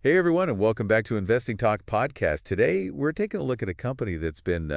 Hey everyone, and welcome back to Investing Talk Podcast. Today, we're taking a look at a company that's been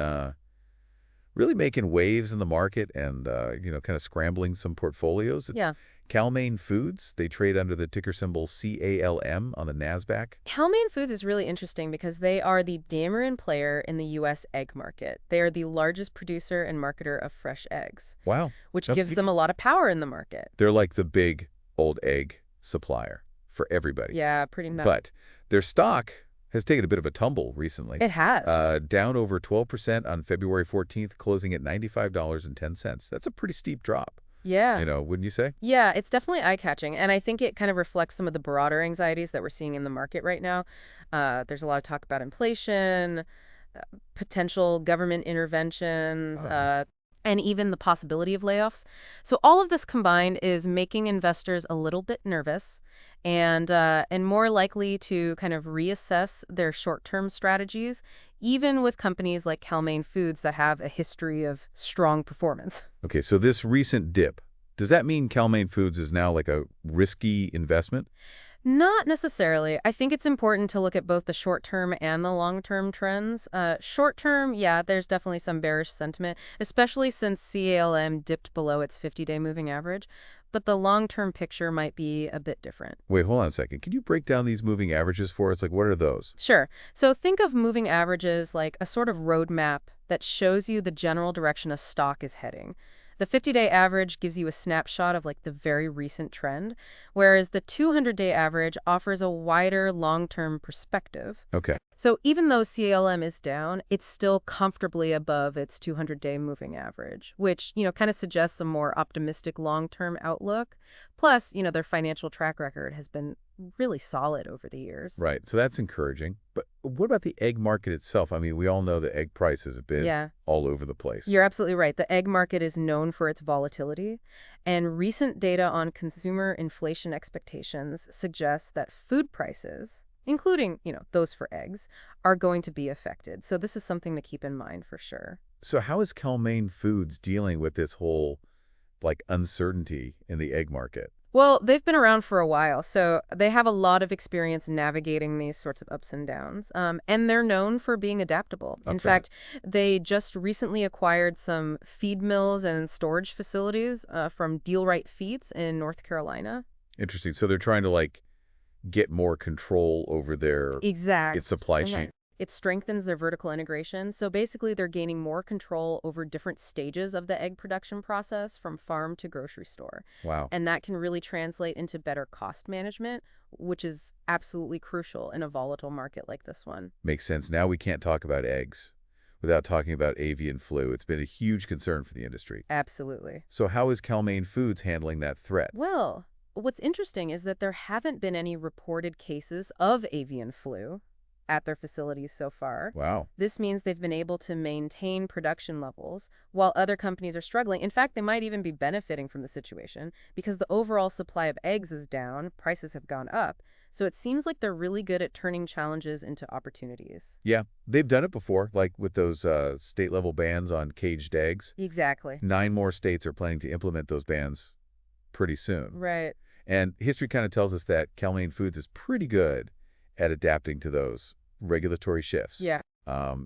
really making waves in the market and kind of scrambling some portfolios. It's Yeah. Cal-Maine Foods. They trade under the ticker symbol CALM on the Nasdaq. Cal-Maine Foods is really interesting because they are the Dameron player in the U.S. egg market. They are the largest producer and marketer of fresh eggs, Wow. which gives Okay. them a lot of power in the market. They're like the big old egg supplier for everybody. Yeah, pretty much. But their stock has taken a bit of a tumble recently. It has. Down over 12% on February 14th, closing at $95.10. That's a pretty steep drop. Yeah. Wouldn't you say? Yeah, it's definitely eye-catching, and I think it kind of reflects some of the broader anxieties that we're seeing in the market right now. There's a lot of talk about inflation, potential government interventions, and even the possibility of layoffs. So all of this combined is making investors a little bit nervous and more likely to kind of reassess their short-term strategies, even with companies like Cal-Maine Foods that have a history of strong performance. Okay, so this recent dip, does that mean Cal-Maine Foods is now like a risky investment? Not necessarily. I think it's important to look at both the short-term and the long-term trends. Short-term, yeah, there's definitely some bearish sentiment, especially since CALM dipped below its 50-day moving average. But the long-term picture might be a bit different. Wait, hold on a second. Can you break down these moving averages for us? Like, what are those? Sure. So think of moving averages like a sort of roadmap that shows you the general direction a stock is heading. The 50-day average gives you a snapshot of like the very recent trend, whereas the 200-day average offers a wider long-term perspective. Okay. So even though CLM is down, it's still comfortably above its 200-day moving average, which, kind of suggests a more optimistic long-term outlook. Plus, their financial track record has been really solid over the years. Right. So that's encouraging. But what about the egg market itself? I mean, we all know the egg prices have been Yeah, all over the place. you're absolutely right. The egg market is known for its volatility, and recent data on consumer inflation expectations suggests that food prices, including, those for eggs, are going to be affected. So this is something to keep in mind for sure. So how is Cal-Maine Foods dealing with this whole, like, uncertainty in the egg market? Well, they've been around for a while, so they have a lot of experience navigating these sorts of ups and downs. And they're known for being adaptable. In Okay. fact, they just recently acquired some feed mills and storage facilities from Deal-Right Feeds in North Carolina. Interesting. So they're trying to, like, get more control over its Exact. supply Right. chain. It strengthens their vertical integration. So basically, they're gaining more control over different stages of the egg production process from farm to grocery store. Wow. And that can really translate into better cost management, which is absolutely crucial in a volatile market like this one. Makes sense. Now we can't talk about eggs without talking about avian flu. It's been a huge concern for the industry. Absolutely. So how is Cal-Maine Foods handling that threat? Well, what's interesting is that there haven't been any reported cases of avian flu at their facilities so far. Wow. This means they've been able to maintain production levels while other companies are struggling. In fact, they might even be benefiting from the situation because the overall supply of eggs is down, prices have gone up. So it seems like they're really good at turning challenges into opportunities. Yeah, they've done it before, like with those state-level bans on caged eggs. Exactly. 9 more states are planning to implement those bans pretty soon. Right. And history kind of tells us that Cal-Maine Foods is pretty good at adapting to those regulatory shifts. Yeah.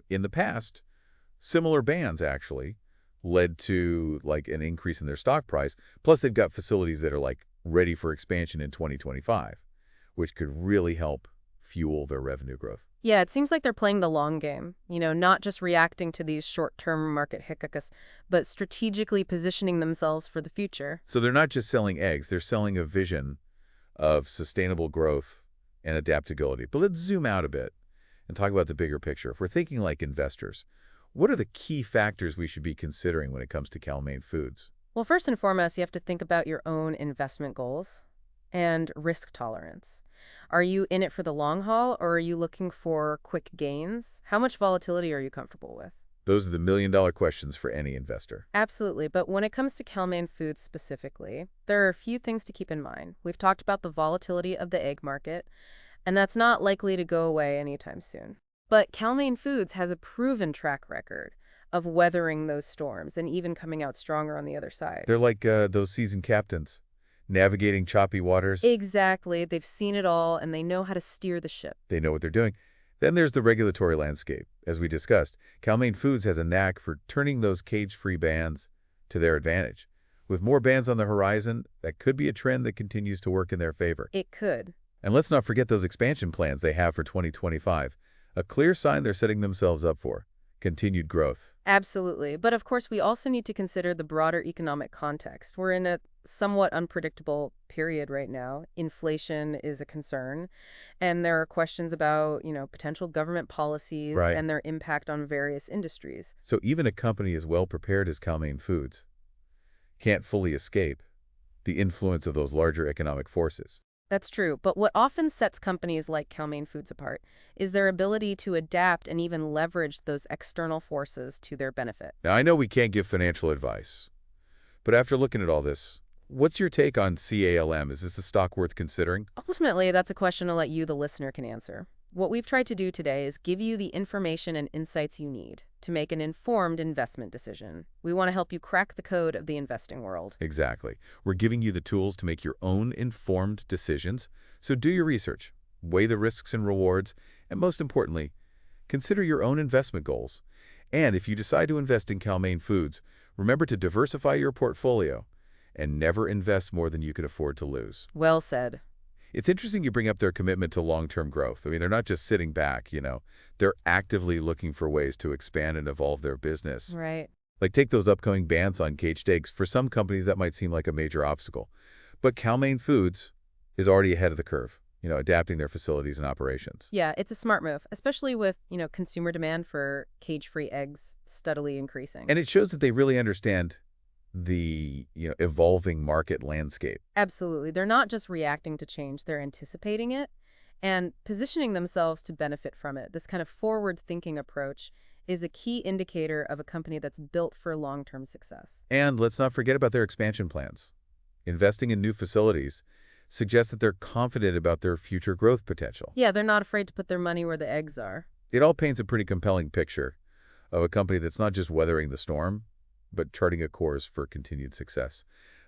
In the past, similar bans actually led to like an increase in their stock price. Plus, they've got facilities that are like ready for expansion in 2025, which could really help fuel their revenue growth. Yeah, it seems like they're playing the long game, not just reacting to these short-term market hiccups, but strategically positioning themselves for the future. So they're not just selling eggs, they're selling a vision of sustainable growth and adaptability. But let's zoom out a bit and talk about the bigger picture. If we're thinking like investors, what are the key factors we should be considering when it comes to Cal-Maine Foods? Well, first and foremost, you have to think about your own investment goals and risk tolerance. Are you in it for the long haul, or are you looking for quick gains? How much volatility are you comfortable with? Those are the million-dollar questions for any investor. Absolutely, but when it comes to Cal-Maine Foods specifically, there are a few things to keep in mind. We've talked about the volatility of the egg market, and that's not likely to go away anytime soon. But Cal-Maine Foods has a proven track record of weathering those storms and even coming out stronger on the other side. They're like those seasoned captains. navigating choppy waters. Exactly. They've seen it all, and they know how to steer the ship. They know what they're doing. Then there's the regulatory landscape. As we discussed, Cal-Maine Foods has a knack for turning those cage-free bans to their advantage. With more bans on the horizon, that could be a trend that continues to work in their favor. It could. And let's not forget those expansion plans they have for 2025. A clear sign they're setting themselves up for continued growth. Absolutely. But of course, we also need to consider the broader economic context. We're in a somewhat unpredictable period right now. Inflation is a concern, and there are questions about, potential government policies Right. and their impact on various industries. So even a company as well prepared as Cal-Maine Foods can't fully escape the influence of those larger economic forces. That's true, but what often sets companies like Cal-Maine Foods apart is their ability to adapt and even leverage those external forces to their benefit. Now, I know we can't give financial advice, but after looking at all this, what's your take on CALM? Is this a stock worth considering? Ultimately, that's a question I'll let you, the listener, can answer. What we've tried to do today is give you the information and insights you need to make an informed investment decision. We want to help you crack the code of the investing world. Exactly. We're giving you the tools to make your own informed decisions, so do your research, weigh the risks and rewards, and most importantly, consider your own investment goals. And if you decide to invest in Cal-Maine Foods, remember to diversify your portfolio and never invest more than you can afford to lose. Well said. It's interesting you bring up their commitment to long-term growth. I mean, they're not just sitting back. They're actively looking for ways to expand and evolve their business. Right. Like take those upcoming bans on caged eggs. For some companies, that might seem like a major obstacle. But Cal-Maine Foods is already ahead of the curve, adapting their facilities and operations. Yeah, it's a smart move, especially with, consumer demand for cage-free eggs steadily increasing. And it shows that they really understand the evolving market landscape. Absolutely. They're not just reacting to change, they're anticipating it and positioning themselves to benefit from it. This kind of forward-thinking approach is a key indicator of a company that's built for long-term success. And let's not forget about their expansion plans. Investing in new facilities suggests that they're confident about their future growth potential. Yeah, they're not afraid to put their money where the eggs are. It all paints a pretty compelling picture of a company that's not just weathering the storm, but charting a course for continued success.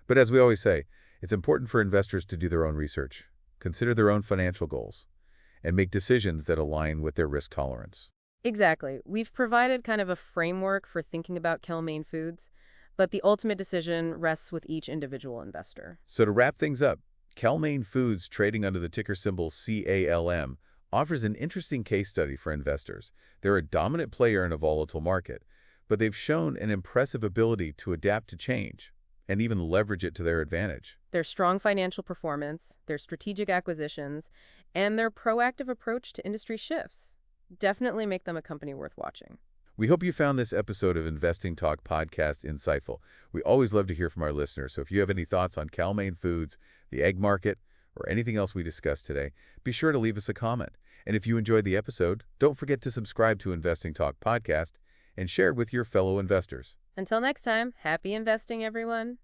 But as we always say, it's important for investors to do their own research, consider their own financial goals, and make decisions that align with their risk tolerance. Exactly. We've provided kind of a framework for thinking about Cal-Maine Foods, but the ultimate decision rests with each individual investor. So to wrap things up, Cal-Maine Foods, trading under the ticker symbol CALM, offers an interesting case study for investors. They're a dominant player in a volatile market, but they've shown an impressive ability to adapt to change and even leverage it to their advantage. Their strong financial performance, their strategic acquisitions, and their proactive approach to industry shifts definitely make them a company worth watching. We hope you found this episode of Investing Talk podcast insightful. We always love to hear from our listeners, so if you have any thoughts on Cal-Maine Foods, the egg market, or anything else we discussed today, be sure to leave us a comment. And if you enjoyed the episode, don't forget to subscribe to Investing Talk podcast and share it with your fellow investors. Until next time, happy investing, everyone.